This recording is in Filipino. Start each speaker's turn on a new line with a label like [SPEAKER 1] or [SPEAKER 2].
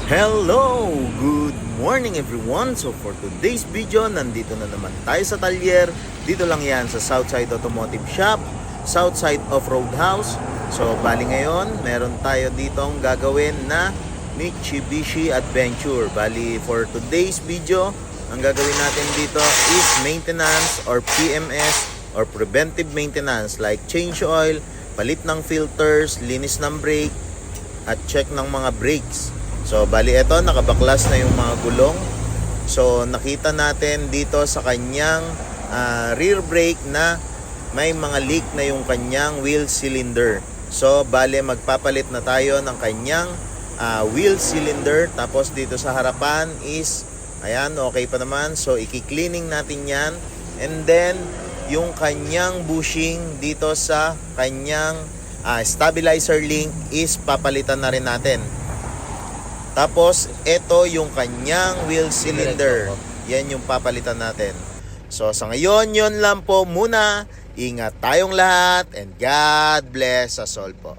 [SPEAKER 1] Hello! Good morning everyone! So for today's video, nandito na naman tayo sa talyer. Dito lang yan sa Southside Automotive Shop, Southside Off-Road House. So bali ngayon, meron tayo ditong gagawin na Mitsubishi Adventure. Bali for today's video, ang gagawin natin dito is maintenance or PMS or preventive maintenance like change oil, palit ng filters, linis ng brake, at check ng mga brakes. So bali ito, nakabaklas na yung mga gulong. So nakita natin dito sa kanyang rear brake na may mga leak na yung kanyang wheel cylinder. So bali magpapalit na tayo ng kanyang wheel cylinder. Tapos dito sa harapan is ayan, okay pa naman. So iki-cleaning natin yan. And then yung kanyang bushing dito sa kanyang stabilizer link is papalitan na rin natin. Tapos, ito yung kanyang wheel cylinder. Yan yung papalitan natin. So, sa ngayon, yun lang po muna. Ingat tayong lahat and God bless us all po.